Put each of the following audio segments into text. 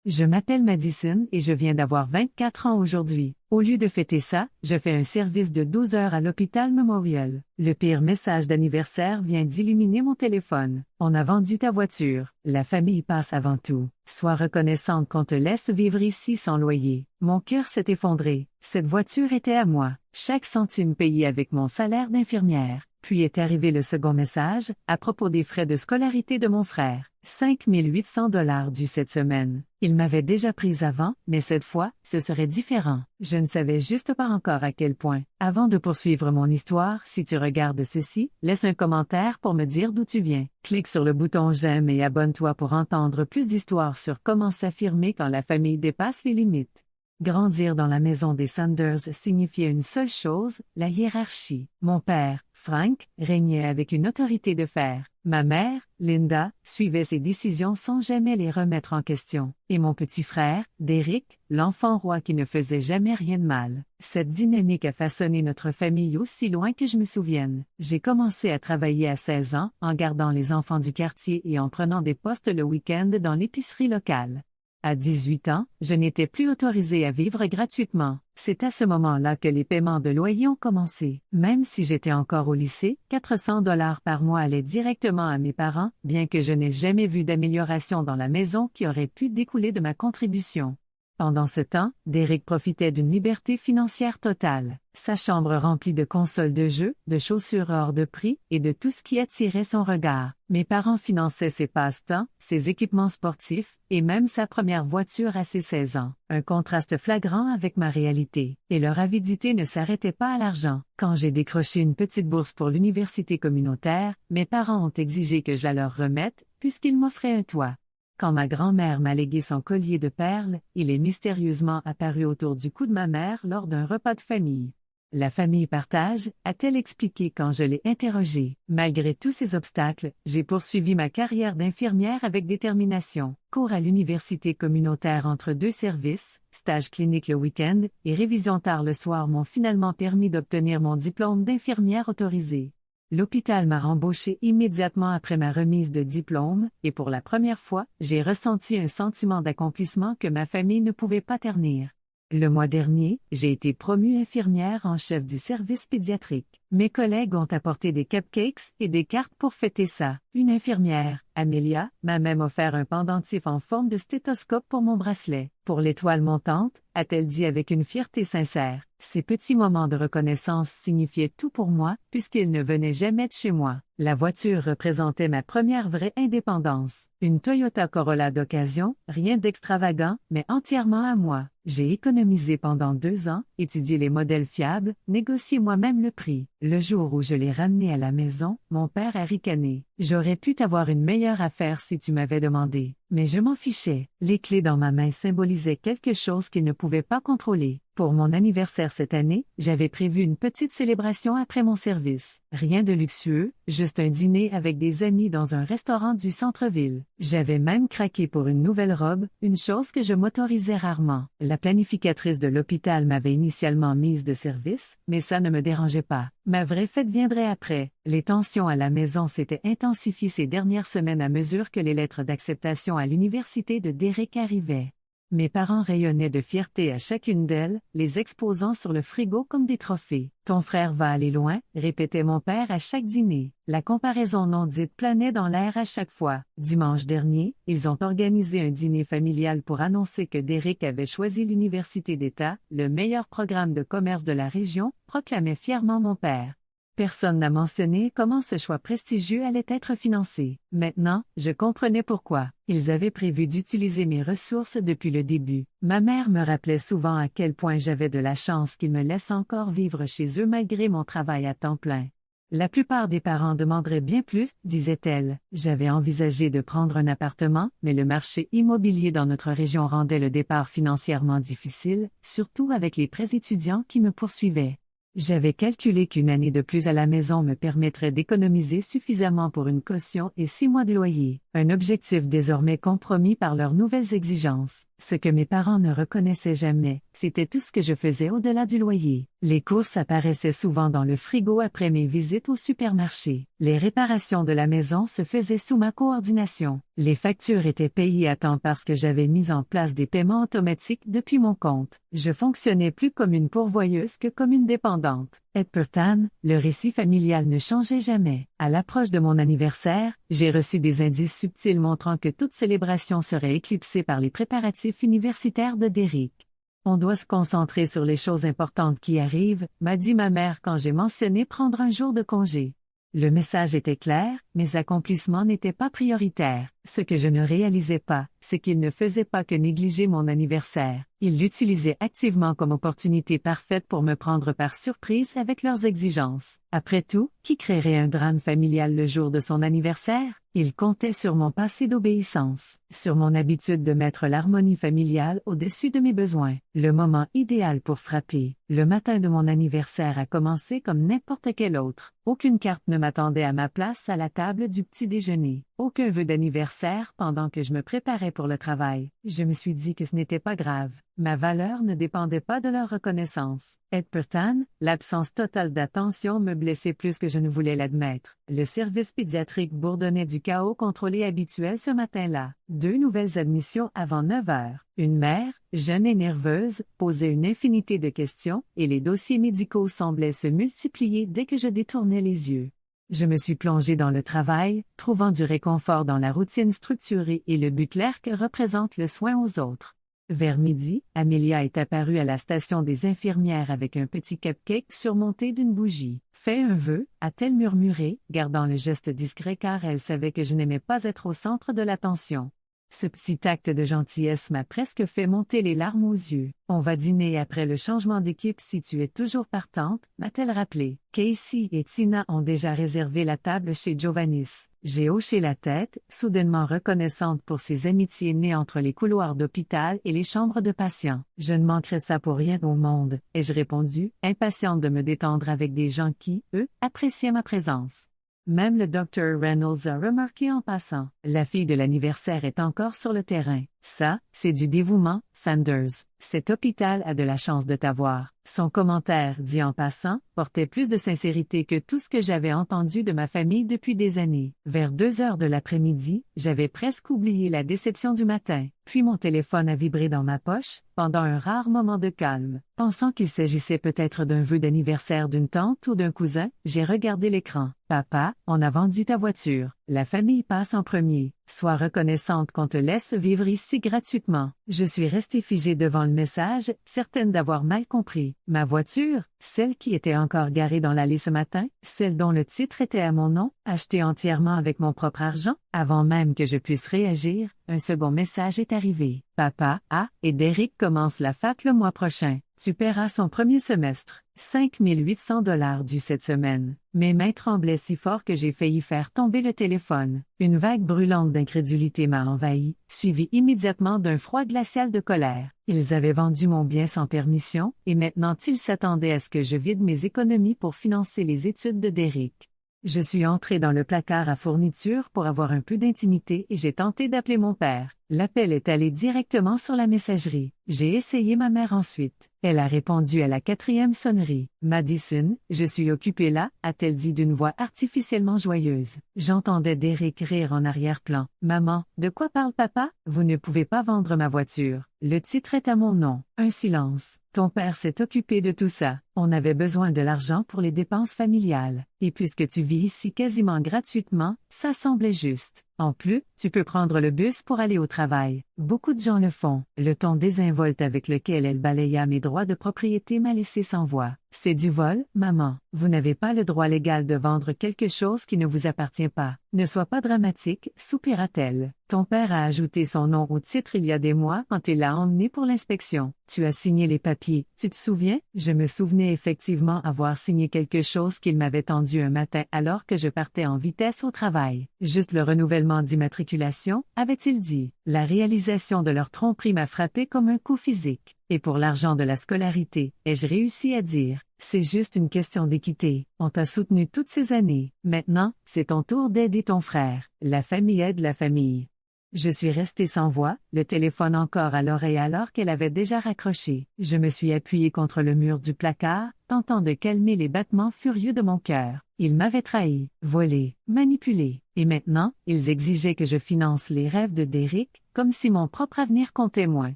Je m'appelle Madison et je viens d'avoir 24 ans aujourd'hui. Au lieu de fêter ça, je fais un service de 12 heures à l'hôpital Memorial. Le pire message d'anniversaire vient d'illuminer mon téléphone. On a vendu ta voiture. La famille passe avant tout. Sois reconnaissante qu'on te laisse vivre ici sans loyer. Mon cœur s'est effondré. Cette voiture était à moi. Chaque centime payé avec mon salaire d'infirmière. Puis est arrivé le second message, à propos des frais de scolarité de mon frère. 5 800 $ dû cette semaine. Il m'avait déjà prise avant, mais cette fois, ce serait différent. Je ne savais juste pas encore à quel point. Avant de poursuivre mon histoire, si tu regardes ceci, laisse un commentaire pour me dire d'où tu viens. Clique sur le bouton j'aime et abonne-toi pour entendre plus d'histoires sur comment s'affirmer quand la famille dépasse les limites. Grandir dans la maison des Sanders signifiait une seule chose, la hiérarchie. Mon père, Frank, régnait avec une autorité de fer. Ma mère, Linda, suivait ses décisions sans jamais les remettre en question. Et mon petit frère, Derek, l'enfant roi qui ne faisait jamais rien de mal. Cette dynamique a façonné notre famille aussi loin que je me souvienne. J'ai commencé à travailler à 16 ans, en gardant les enfants du quartier et en prenant des postes le week-end dans l'épicerie locale. À 18 ans, je n'étais plus autorisée à vivre gratuitement. C'est à ce moment-là que les paiements de loyer ont commencé. Même si j'étais encore au lycée, 400 $ par mois allaient directement à mes parents, bien que je n'ai jamais vu d'amélioration dans la maison qui aurait pu découler de ma contribution. Pendant ce temps, Derek profitait d'une liberté financière totale. Sa chambre remplie de consoles de jeux, de chaussures hors de prix et de tout ce qui attirait son regard. Mes parents finançaient ses passe-temps, ses équipements sportifs et même sa première voiture à ses 16 ans. Un contraste flagrant avec ma réalité. Et leur avidité ne s'arrêtait pas à l'argent. Quand j'ai décroché une petite bourse pour l'université communautaire, mes parents ont exigé que je la leur remette, puisqu'ils m'offraient un toit. Quand ma grand-mère m'a légué son collier de perles, il est mystérieusement apparu autour du cou de ma mère lors d'un repas de famille. La famille partage, a-t-elle expliqué quand je l'ai interrogée. Malgré tous ces obstacles, j'ai poursuivi ma carrière d'infirmière avec détermination. Cours à l'université communautaire entre deux services, stage clinique le week-end et révision tard le soir m'ont finalement permis d'obtenir mon diplôme d'infirmière autorisée. L'hôpital m'a rembauché immédiatement après ma remise de diplôme, et pour la première fois, j'ai ressenti un sentiment d'accomplissement que ma famille ne pouvait pas ternir. Le mois dernier, j'ai été promue infirmière en chef du service pédiatrique. Mes collègues ont apporté des cupcakes et des cartes pour fêter ça. Une infirmière, Amelia, m'a même offert un pendentif en forme de stéthoscope pour mon bracelet. Pour l'étoile montante, a-t-elle dit avec une fierté sincère. Ces petits moments de reconnaissance signifiaient tout pour moi, puisqu'ils ne venaient jamais de chez moi. La voiture représentait ma première vraie indépendance. Une Toyota Corolla d'occasion, rien d'extravagant, mais entièrement à moi. J'ai économisé pendant 2 ans, étudié les modèles fiables, négocié moi-même le prix. Le jour où je l'ai ramené à la maison, mon père a ricané. J'aurais pu t'avoir une meilleure affaire si tu m'avais demandé. Mais je m'en fichais. Les clés dans ma main symbolisaient quelque chose qu'il ne pouvait pas contrôler. Pour mon anniversaire cette année, j'avais prévu une petite célébration après mon service. Rien de luxueux, juste un dîner avec des amis dans un restaurant du centre-ville. J'avais même craqué pour une nouvelle robe, une chose que je m'autorisais rarement. La planificatrice de l'hôpital m'avait initialement mise de service, mais ça ne me dérangeait pas. Ma vraie fête viendrait après. Les tensions à la maison s'étaient intensifiées ces dernières semaines à mesure que les lettres d'acceptation à l'université de Derek arrivaient. Mes parents rayonnaient de fierté à chacune d'elles, les exposant sur le frigo comme des trophées. « Ton frère va aller loin », répétait mon père à chaque dîner. La comparaison non dite planait dans l'air à chaque fois. Dimanche dernier, ils ont organisé un dîner familial pour annoncer que Derek avait choisi l'Université d'État, le meilleur programme de commerce de la région, proclamait fièrement mon père. Personne n'a mentionné comment ce choix prestigieux allait être financé. Maintenant, je comprenais pourquoi. Ils avaient prévu d'utiliser mes ressources depuis le début. Ma mère me rappelait souvent à quel point j'avais de la chance qu'ils me laissent encore vivre chez eux malgré mon travail à temps plein. La plupart des parents demanderaient bien plus, disait-elle. J'avais envisagé de prendre un appartement, mais le marché immobilier dans notre région rendait le départ financièrement difficile, surtout avec les prêts étudiants qui me poursuivaient. J'avais calculé qu'une année de plus à la maison me permettrait d'économiser suffisamment pour une caution et 6 mois de loyer, un objectif désormais compromis par leurs nouvelles exigences. Ce que mes parents ne reconnaissaient jamais, c'était tout ce que je faisais au-delà du loyer. Les courses apparaissaient souvent dans le frigo après mes visites au supermarché. Les réparations de la maison se faisaient sous ma coordination. Les factures étaient payées à temps parce que j'avais mis en place des paiements automatiques depuis mon compte. Je fonctionnais plus comme une pourvoyeuse que comme une dépendante. Edperton, le récit familial ne changeait jamais. À l'approche de mon anniversaire, j'ai reçu des indices subtils montrant que toute célébration serait éclipsée par les préparatifs universitaires de Derek. On doit se concentrer sur les choses importantes qui arrivent, m'a dit ma mère quand j'ai mentionné prendre un jour de congé. Le message était clair, mes accomplissements n'étaient pas prioritaires. Ce que je ne réalisais pas, c'est qu'il ne faisait pas que négliger mon anniversaire. Ils l'utilisaient activement comme opportunité parfaite pour me prendre par surprise avec leurs exigences. Après tout, qui créerait un drame familial le jour de son anniversaire? Ils comptaient sur mon passé d'obéissance, sur mon habitude de mettre l'harmonie familiale au-dessus de mes besoins. Le moment idéal pour frapper. Le matin de mon anniversaire a commencé comme n'importe quel autre. Aucune carte ne m'attendait à ma place à la table du petit déjeuner. Aucun vœu d'anniversaire pendant que je me préparais pour le travail. Je me suis dit que ce n'était pas grave. Ma valeur ne dépendait pas de leur reconnaissance. Edperton, l'absence totale d'attention me blessait plus que je ne voulais l'admettre. Le service pédiatrique bourdonnait du chaos contrôlé habituel ce matin-là. 2 nouvelles admissions avant 9 heures. Une mère, jeune et nerveuse, posait une infinité de questions, et les dossiers médicaux semblaient se multiplier dès que je détournais les yeux. Je me suis plongée dans le travail, trouvant du réconfort dans la routine structurée et le but clair que représente le soin aux autres. Vers midi, Amelia est apparue à la station des infirmières avec un petit cupcake surmonté d'une bougie. « Fais un vœu », a-t-elle murmuré, gardant le geste discret car elle savait que je n'aimais pas être au centre de l'attention. Ce petit acte de gentillesse m'a presque fait monter les larmes aux yeux. « On va dîner après le changement d'équipe si tu es toujours partante », m'a-t-elle rappelé. Casey et Tina ont déjà réservé la table chez Giovannis. J'ai hoché la tête, soudainement reconnaissante pour ces amitiés nées entre les couloirs d'hôpital et les chambres de patients. Je ne manquerais ça pour rien au monde, ai-je répondu, impatiente de me détendre avec des gens qui, eux, appréciaient ma présence. Même le Dr. Reynolds a remarqué en passant. La fille de l'anniversaire est encore sur le terrain. Ça, c'est du dévouement, Sanders. Cet hôpital a de la chance de t'avoir. Son commentaire, dit en passant, portait plus de sincérité que tout ce que j'avais entendu de ma famille depuis des années. Vers 2 heures de l'après-midi, j'avais presque oublié la déception du matin. Puis mon téléphone a vibré dans ma poche, pendant un rare moment de calme. Pensant qu'il s'agissait peut-être d'un vœu d'anniversaire d'une tante ou d'un cousin, j'ai regardé l'écran. « Papa, on a vendu ta voiture. La famille passe en premier. Sois reconnaissante qu'on te laisse vivre ici gratuitement. » Je suis restée figée devant le message, certaine d'avoir mal compris. Ma voiture, celle qui était encore garée dans l'allée ce matin, celle dont le titre était à mon nom, achetée entièrement avec mon propre argent, avant même que je puisse réagir, un second message est arrivé. Papa, et Derek commence la fac le mois prochain. Tu paieras son premier semestre. 5 800 $ dû cette semaine. Mes mains tremblaient si fort que j'ai failli faire tomber le téléphone. Une vague brûlante d'incrédulité m'a envahi, suivie immédiatement d'un froid glacial de colère. Ils avaient vendu mon bien sans permission, et maintenant ils s'attendaient à ce que je vide mes économies pour financer les études de Derek. Je suis entrée dans le placard à fournitures pour avoir un peu d'intimité et j'ai tenté d'appeler mon père. L'appel est allé directement sur la messagerie. J'ai essayé ma mère ensuite. Elle a répondu à la 4e sonnerie. « Madison, je suis occupée là », a-t-elle dit d'une voix artificiellement joyeuse. J'entendais Derek rire en arrière-plan. « Maman, de quoi parle papa? Vous ne pouvez pas vendre ma voiture. Le titre est à mon nom. » Un silence. « Ton père s'est occupé de tout ça. On avait besoin de l'argent pour les dépenses familiales. Et puisque tu vis ici quasiment gratuitement, ça semblait juste. En plus, tu peux prendre le bus pour aller au travail. Beaucoup de gens le font. » Le ton désinvolte avec lequel elle balaya mes droits de propriété m'a laissé sans voix. « C'est du vol, maman. Vous n'avez pas le droit légal de vendre quelque chose qui ne vous appartient pas. Ne sois pas dramatique, soupira-t-elle. Ton père a ajouté son nom au titre il y a des mois quand il l'a emmené pour l'inspection. Tu as signé les papiers, tu te souviens? Je me souvenais effectivement avoir signé quelque chose qu'il m'avait tendu un matin alors que je partais en vitesse au travail. Juste le renouvellement d'immatriculation, avait-il dit. La réalisation de leur tromperie m'a frappé comme un coup physique. Et pour l'argent de la scolarité, ai-je réussi à dire. C'est juste une question d'équité. On t'a soutenu toutes ces années. Maintenant, c'est ton tour d'aider ton frère. La famille aide la famille. Je suis restée sans voix, le téléphone encore à l'oreille alors qu'elle avait déjà raccroché. Je me suis appuyée contre le mur du placard, tentant de calmer les battements furieux de mon cœur. Ils m'avaient trahi, volé, manipulé. Et maintenant, ils exigeaient que je finance les rêves de Derrick, comme si mon propre avenir comptait moins.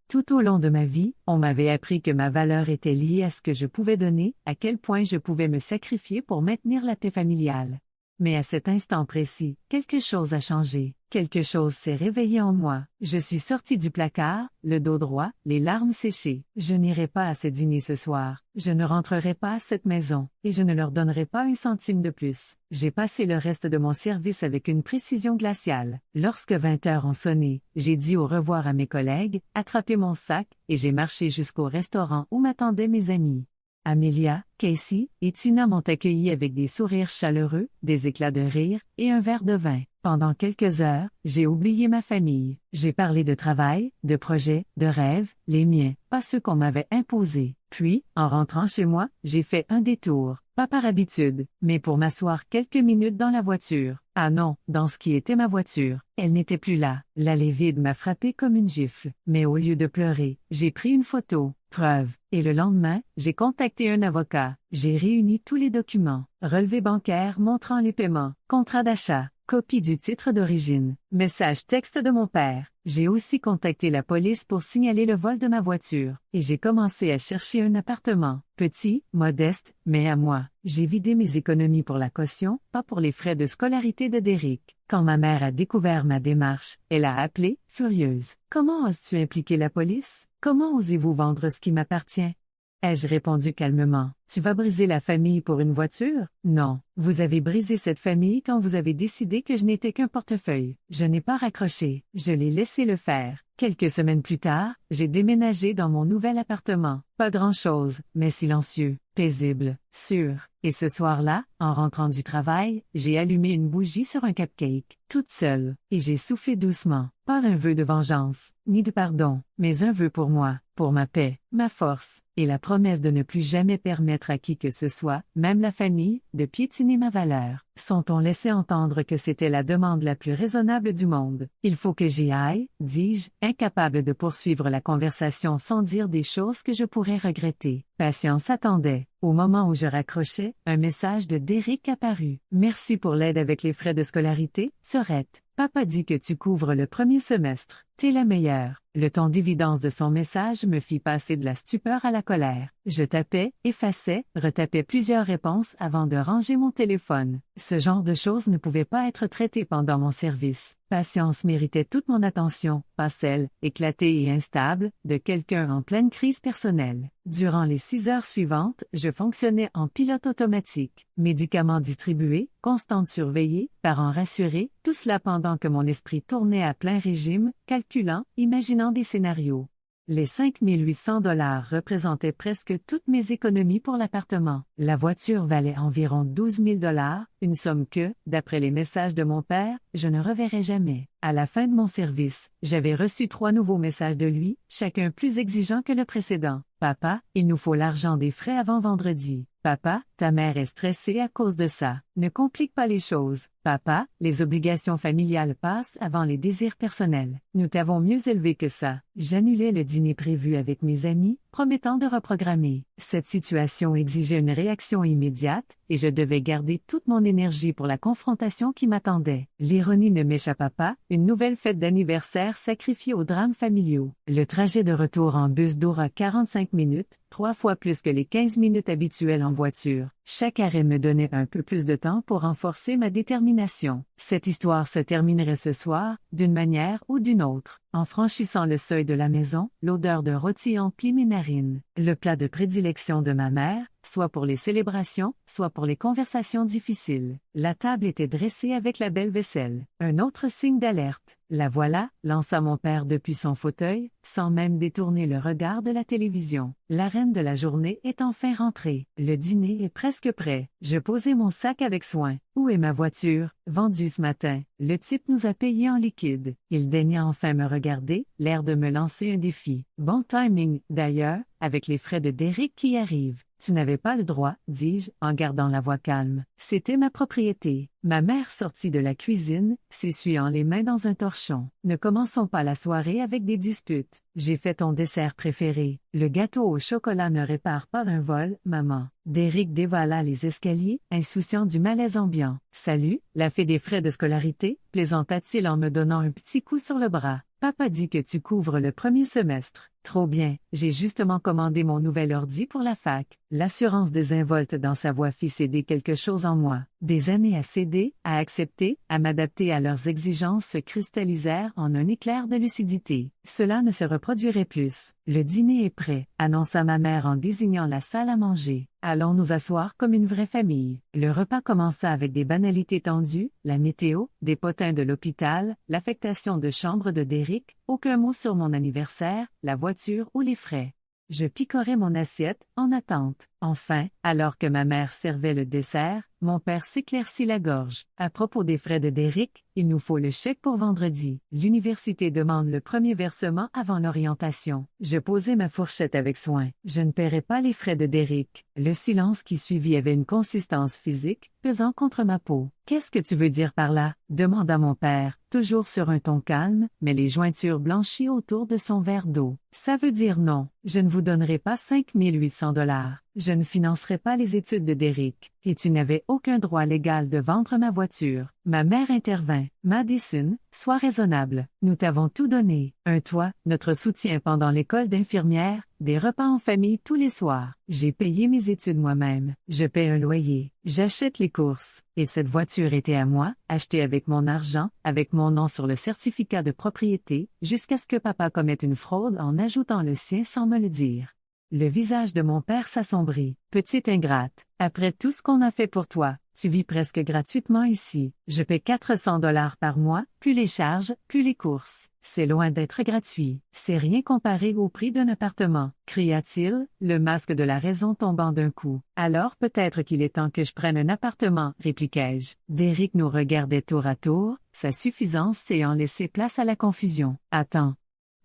Tout au long de ma vie, on m'avait appris que ma valeur était liée à ce que je pouvais donner, à quel point je pouvais me sacrifier pour maintenir la paix familiale. Mais à cet instant précis, quelque chose a changé. Quelque chose s'est réveillé en moi. Je suis sortie du placard, le dos droit, les larmes séchées. Je n'irai pas à ce dîner ce soir. Je ne rentrerai pas à cette maison, et je ne leur donnerai pas un centime de plus. J'ai passé le reste de mon service avec une précision glaciale. Lorsque 20 heures ont sonné, j'ai dit au revoir à mes collègues, attrapé mon sac, et j'ai marché jusqu'au restaurant où m'attendaient mes amis. Amelia, Casey et Tina m'ont accueilli avec des sourires chaleureux, des éclats de rire et un verre de vin. Pendant quelques heures, j'ai oublié ma famille. J'ai parlé de travail, de projets, de rêves, les miens, pas ceux qu'on m'avait imposés. Puis, en rentrant chez moi, j'ai fait un détour, pas par habitude, mais pour m'asseoir quelques minutes dans la voiture. Ah non, dans ce qui était ma voiture. Elle n'était plus là. L'allée vide m'a frappé comme une gifle. Mais au lieu de pleurer, j'ai pris une photo. Preuve. Et le lendemain, j'ai contacté un avocat. J'ai réuni tous les documents. Relevé bancaire montrant les paiements. Contrat d'achat. Copie du titre d'origine. Message texte de mon père. J'ai aussi contacté la police pour signaler le vol de ma voiture. Et j'ai commencé à chercher un appartement. Petit, modeste, mais à moi. J'ai vidé mes économies pour la caution, pas pour les frais de scolarité de Derrick. Quand ma mère a découvert ma démarche, elle a appelé, furieuse. « Comment oses-tu impliquer la police? Comment osez-vous vendre ce qui m'appartient? » Ai-je répondu calmement. « Tu vas briser la famille pour une voiture? Non. Vous avez brisé cette famille quand vous avez décidé que je n'étais qu'un portefeuille. Je n'ai pas raccroché. Je l'ai laissé le faire. Quelques semaines plus tard, j'ai déménagé dans mon nouvel appartement. Pas grand-chose, mais silencieux, paisible, sûr. Et ce soir-là, en rentrant du travail, j'ai allumé une bougie sur un cupcake, toute seule, et j'ai soufflé doucement. Pas un vœu de vengeance, ni de pardon, mais un vœu pour moi, pour ma paix, ma force, et la promesse de ne plus jamais permettre à qui que ce soit, même la famille, de piétiner ma valeur. Sont-on laissé entendre que c'était la demande la plus raisonnable du monde? Il faut que j'y aille, dis-je, incapable de poursuivre la conversation sans dire des choses que je pourrais regretter. Patience attendait. Au moment où je raccrochais, un message de Derrick apparut. « Merci pour l'aide avec les frais de scolarité, Sorette. Papa dit que tu couvres le premier semestre. T'es la meilleure. » Le ton d'évidence de son message me fit passer de la stupeur à la colère. Je tapais, effaçais, retapais plusieurs réponses avant de ranger mon téléphone. Ce genre de choses ne pouvait pas être traité pendant mon service. Patience méritait toute mon attention, pas celle, éclatée et instable, de quelqu'un en pleine crise personnelle. Durant les 6 heures suivantes, je fonctionnais en pilote automatique. Médicaments distribués, constante surveillée, parents rassurés, tout cela pendant que mon esprit tournait à plein régime, calculant, imaginant des scénarios. Les 5 800 $ représentaient presque toutes mes économies pour l'appartement. La voiture valait environ 12 000 $, une somme que, d'après les messages de mon père, je ne reverrai jamais. À la fin de mon service, j'avais reçu 3 nouveaux messages de lui, chacun plus exigeant que le précédent. « Papa, il nous faut l'argent des frais avant vendredi. Papa, ta mère est stressée à cause de ça. Ne complique pas les choses. Papa, les obligations familiales passent avant les désirs personnels. Nous t'avons mieux élevé que ça. » J'annulais le dîner prévu avec mes amis, promettant de reprogrammer. Cette situation exigeait une réaction immédiate, et je devais garder toute mon énergie pour la confrontation qui m'attendait. L'ironie ne m'échappa pas, une nouvelle fête d'anniversaire sacrifiée aux drames familiaux. Le trajet de retour en bus dura 45 minutes, 3 fois plus que les 15 minutes habituelles en voiture. Chaque arrêt me donnait un peu plus de temps pour renforcer ma détermination. Cette histoire se terminerait ce soir, d'une manière ou d'une autre. En franchissant le seuil de la maison, l'odeur de rôti emplit mes narines. Le plat de prédilection de ma mère, soit pour les célébrations, soit pour les conversations difficiles. La table était dressée avec la belle vaisselle. Un autre signe d'alerte. « La voilà », lança mon père depuis son fauteuil, sans même détourner le regard de la télévision. La reine de la journée est enfin rentrée. Le dîner est presque prêt. Je posai mon sac avec soin. Où est ma voiture? Vendue ce matin. Le type nous a payé en liquide. Il daigna enfin me regarder, l'air de me lancer un défi. Bon timing, d'ailleurs, avec les frais de Derrick qui arrivent. Tu n'avais pas le droit, dis-je, en gardant la voix calme. C'était ma propriété. Ma mère sortit de la cuisine, s'essuyant les mains dans un torchon. Ne commençons pas la soirée avec des disputes. J'ai fait ton dessert préféré. Le gâteau au chocolat ne répare pas un vol, maman. Derrick dévala les escaliers, insouciant du malaise ambiant. Salut, la fée des frais de scolarité, plaisanta-t-il en me donnant un petit coup sur le bras. Papa dit que tu couvres le premier semestre. Trop bien, j'ai justement commandé mon nouvel ordi pour la fac. L'assurance désinvolte dans sa voix fit céder quelque chose en moi. Des années à céder, à accepter, à m'adapter à leurs exigences se cristallisèrent en un éclair de lucidité. Cela ne se reproduirait plus. Le dîner est prêt, annonça ma mère en désignant la salle à manger. Allons nous asseoir comme une vraie famille. Le repas commença avec des banalités tendues, la météo, des potins de l'hôpital, l'affectation de chambre de Derrick, aucun mot sur mon anniversaire, la voiture ou les frais. Je picorais mon assiette, en attente. Enfin, alors que ma mère servait le dessert, mon père s'éclaircit la gorge. À propos des frais de Derrick, il nous faut le chèque pour vendredi. L'université demande le premier versement avant l'orientation. Je posai ma fourchette avec soin. Je ne paierai pas les frais de Derrick. Le silence qui suivit avait une consistance physique, pesant contre ma peau. Qu'est-ce que tu veux dire par là? Demanda mon père, toujours sur un ton calme, mais les jointures blanchies autour de son verre d'eau. Ça veut dire non, je ne vous donnerai pas 5 800 $. Je ne financerai pas les études de Derrick, et tu n'avais aucun droit légal de vendre ma voiture. Ma mère intervint. Madison, sois raisonnable. Nous t'avons tout donné. Un toit, notre soutien pendant l'école d'infirmière, des repas en famille tous les soirs. J'ai payé mes études moi-même. Je paie un loyer. J'achète les courses. Et cette voiture était à moi, achetée avec mon argent, avec mon nom sur le certificat de propriété, jusqu'à ce que papa commette une fraude en ajoutant le sien sans me le dire. Le visage de mon père s'assombrit. Petite ingrate, après tout ce qu'on a fait pour toi, tu vis presque gratuitement ici. Je paie 400 $ par mois, plus les charges, plus les courses. C'est loin d'être gratuit. C'est rien comparé au prix d'un appartement, cria-t-il, le masque de la raison tombant d'un coup. Alors peut-être qu'il est temps que je prenne un appartement, répliquai-je. Derrick nous regardait tour à tour, sa suffisance ayant laissé place à la confusion. Attends.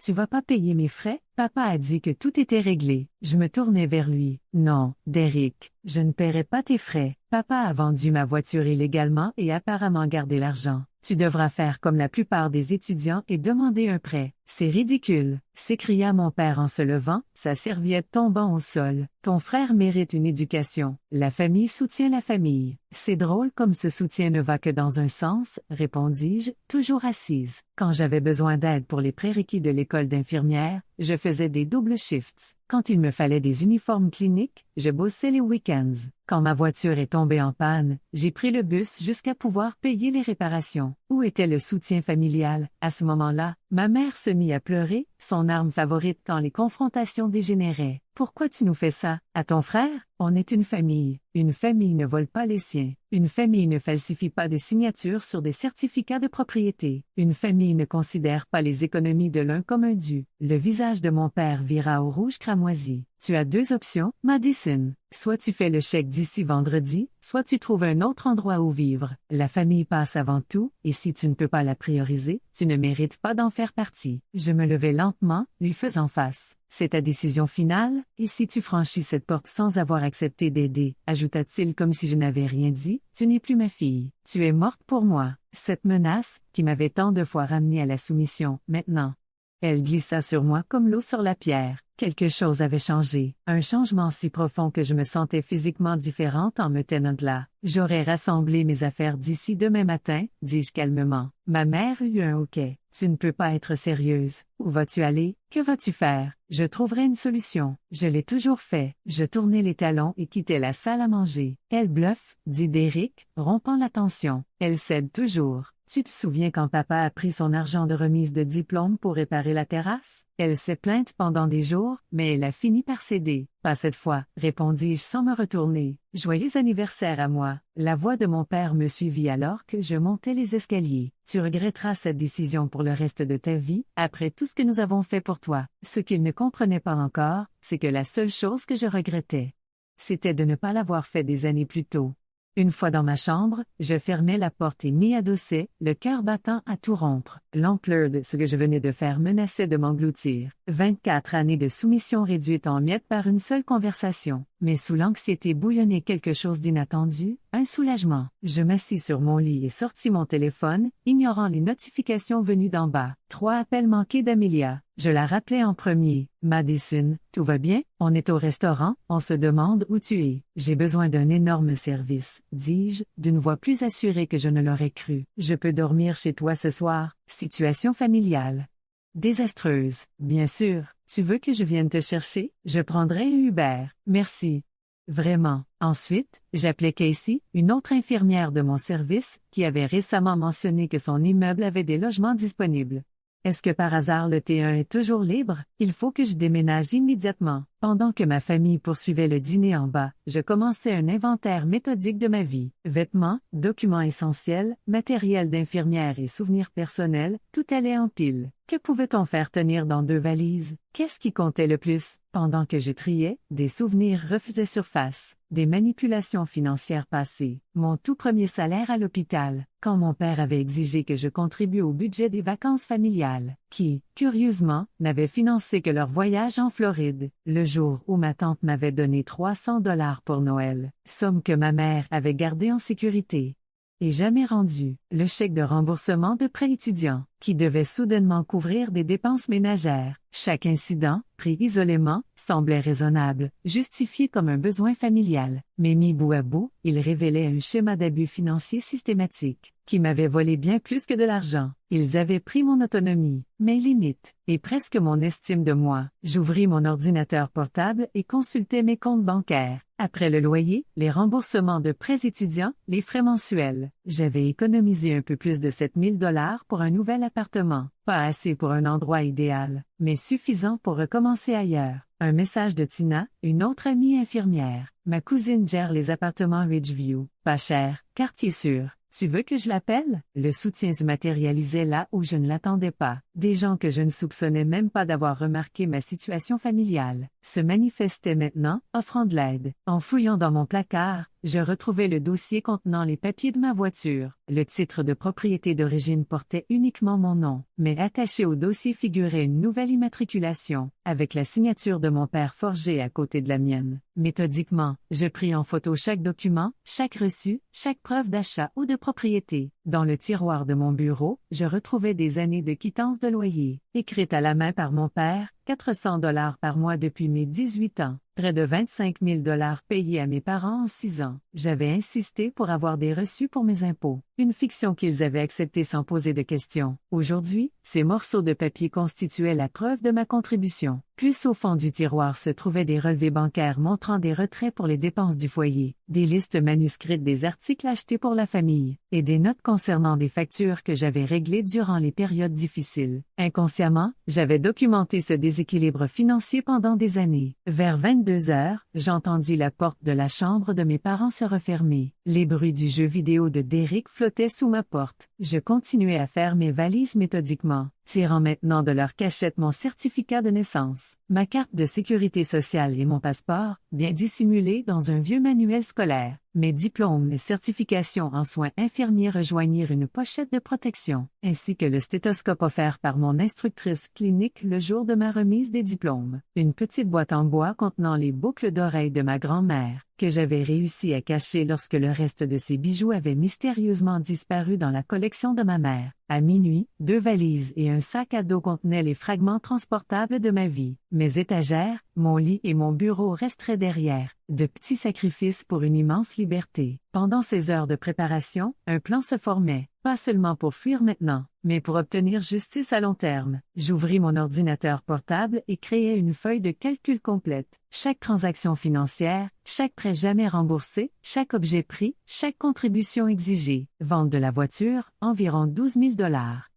Tu vas pas payer mes frais? Papa a dit que tout était réglé. Je me tournai vers lui. Non, Derrick, je ne paierai pas tes frais. Papa a vendu ma voiture illégalement et apparemment gardé l'argent. Tu devras faire comme la plupart des étudiants et demander un prêt. C'est ridicule, s'écria mon père en se levant, sa serviette tombant au sol. Ton frère mérite une éducation. La famille soutient la famille. C'est drôle comme ce soutien ne va que dans un sens, répondis-je, toujours assise. Quand j'avais besoin d'aide pour les prérequis de l'école d'infirmière, je faisais des doubles shifts. Quand il me fallait des uniformes cliniques, je bossais les week-ends. Quand ma voiture est tombée en panne, j'ai pris le bus jusqu'à pouvoir payer les réparations. Où était le soutien familial? À ce moment-là, ma mère se mit à pleurer, son arme favorite quand les confrontations dégénéraient. Pourquoi tu nous fais ça? À ton frère? On est une famille. Une famille ne vole pas les siens. Une famille ne falsifie pas des signatures sur des certificats de propriété. Une famille ne considère pas les économies de l'un comme un dû. Le visage de mon père vira au rouge cramoisi. Tu as deux options, Madison. Soit tu fais le chèque d'ici vendredi, soit tu trouves un autre endroit où vivre. La famille passe avant tout, et si tu ne peux pas la prioriser, tu ne mérites pas d'en faire partie. Je me levai lentement, lui faisant face. C'est ta décision finale, et si tu franchis cette porte sans avoir accepté d'aider, ajouta-t-il comme si je n'avais rien dit, tu n'es plus ma fille. Tu es morte pour moi. Cette menace, qui m'avait tant de fois ramenée à la soumission, maintenant. Elle glissa sur moi comme l'eau sur la pierre. Quelque chose avait changé, un changement si profond que je me sentais physiquement différente en me tenant là. J'aurais rassemblé mes affaires d'ici demain matin, dis-je calmement. Ma mère eut un hoquet. Tu ne peux pas être sérieuse. Où vas-tu aller? Que vas-tu faire? Je trouverai une solution. Je l'ai toujours fait. Je tournai les talons et quittai la salle à manger. Elle bluffe, dit Derrick, rompant la tension. Elle cède toujours. Tu te souviens quand papa a pris son argent de remise de diplôme pour réparer la terrasse? Elle s'est plainte pendant des jours, mais elle a fini par céder. Pas cette fois, répondis-je sans me retourner. Joyeux anniversaire à moi. La voix de mon père me suivit alors que je montais les escaliers. Tu regretteras cette décision pour le reste de ta vie, après tout ce que nous avons fait pour toi. Ce qu'il ne comprenait pas encore, c'est que la seule chose que je regrettais, c'était de ne pas l'avoir fait des années plus tôt. Une fois dans ma chambre, je fermai la porte et m'y adossai, le cœur battant à tout rompre. L'ampleur de ce que je venais de faire menaçait de m'engloutir. 24 années de soumission réduites en miettes par une seule conversation. mais sous l'anxiété bouillonnait quelque chose d'inattendu, un soulagement. Je m'assis sur mon lit et sortis mon téléphone, ignorant les notifications venues d'en bas. 3 appels manqués d'Amelia. Je la rappelais en premier. Madison, tout va bien? On est au restaurant, on se demande où tu es. J'ai besoin d'un énorme service, dis-je, d'une voix plus assurée que je ne l'aurais cru. Je peux dormir chez toi ce soir. Situation familiale. Désastreuse, bien sûr. Tu veux que je vienne te chercher? Je prendrai un Uber. Merci. Vraiment. Ensuite, j'appelais Casey, une autre infirmière de mon service, qui avait récemment mentionné que son immeuble avait des logements disponibles. Est-ce que par hasard le T1 est toujours libre? Il faut que je déménage immédiatement. Pendant que ma famille poursuivait le dîner en bas, je commençais un inventaire méthodique de ma vie. Vêtements, documents essentiels, matériel d'infirmière et souvenirs personnels, tout allait en pile. Que pouvait-on faire tenir dans 2 valises? Qu'est-ce qui comptait le plus? Pendant que je triais, des souvenirs refaisaient surface. Des manipulations financières passées. Mon tout premier salaire à l'hôpital, quand mon père avait exigé que je contribue au budget des vacances familiales, qui, curieusement, n'avaient financé que leur voyage en Floride, le jour où ma tante m'avait donné 300 $ pour Noël, somme que ma mère avait gardée en sécurité. Et jamais rendu, le chèque de remboursement de prêt étudiant, qui devait soudainement couvrir des dépenses ménagères. Chaque incident, pris isolément, semblait raisonnable, justifié comme un besoin familial, mais mis bout à bout, il révélait un schéma d'abus financier systématique, qui m'avait volé bien plus que de l'argent. Ils avaient pris mon autonomie, mes limites, et presque mon estime de moi. J'ouvris mon ordinateur portable et consultai mes comptes bancaires. Après le loyer, les remboursements de prêts étudiants, les frais mensuels. J'avais économisé un peu plus de 7 000 $ pour un nouvel appartement. Pas assez pour un endroit idéal, mais suffisant pour recommencer ailleurs. Un message de Tina, une autre amie infirmière. Ma cousine gère les appartements Ridgeview. Pas cher, quartier sûr. Tu veux que je l'appelle? Le soutien se matérialisait là où je ne l'attendais pas. Des gens que je ne soupçonnais même pas d'avoir remarqué ma situation familiale se manifestaient maintenant, offrant de l'aide. En fouillant dans mon placard, je retrouvai le dossier contenant les papiers de ma voiture. Le titre de propriété d'origine portait uniquement mon nom, mais attaché au dossier figurait une nouvelle immatriculation, avec la signature de mon père forgée à côté de la mienne. Méthodiquement, je pris en photo chaque document, chaque reçu, chaque preuve d'achat ou de propriété. Dans le tiroir de mon bureau, je retrouvais des années de quittance de loyer, écrites à la main par mon père, 400 $ par mois depuis mes 18 ans, près de 25 000 $ payés à mes parents en 6 ans. J'avais insisté pour avoir des reçus pour mes impôts, une fiction qu'ils avaient acceptée sans poser de questions. Aujourd'hui, ces morceaux de papier constituaient la preuve de ma contribution. Plus au fond du tiroir se trouvaient des relevés bancaires montrant des retraits pour les dépenses du foyer, des listes manuscrites des articles achetés pour la famille, et des notes concernant des factures que j'avais réglées durant les périodes difficiles. Inconsciemment, j'avais documenté ce déséquilibre financier pendant des années. Vers 22 heures, j'entendis la porte de la chambre de mes parents se refermer. Les bruits du jeu vidéo de Derrick flottaient sous ma porte. Je continuais à faire mes valises méthodiquement, tirant maintenant de leur cachette mon certificat de naissance, ma carte de sécurité sociale et mon passeport, bien dissimulés dans un vieux manuel scolaire. Mes diplômes et certifications en soins infirmiers rejoignirent une pochette de protection, ainsi que le stéthoscope offert par mon instructrice clinique le jour de ma remise des diplômes. Une petite boîte en bois contenant les boucles d'oreilles de ma grand-mère, que j'avais réussi à cacher lorsque le reste de ses bijoux avait mystérieusement disparu dans la collection de ma mère. À minuit, 2 valises et un sac à dos contenaient les fragments transportables de ma vie. Mes étagères, mon lit et mon bureau resteraient derrière, de petits sacrifices pour une immense liberté. Pendant ces heures de préparation, un plan se formait, pas seulement pour fuir maintenant, mais pour obtenir justice à long terme. J'ouvris mon ordinateur portable et créai une feuille de calcul complète. Chaque transaction financière, chaque prêt jamais remboursé, chaque objet pris, chaque contribution exigée. Vente de la voiture, environ 12 000 $.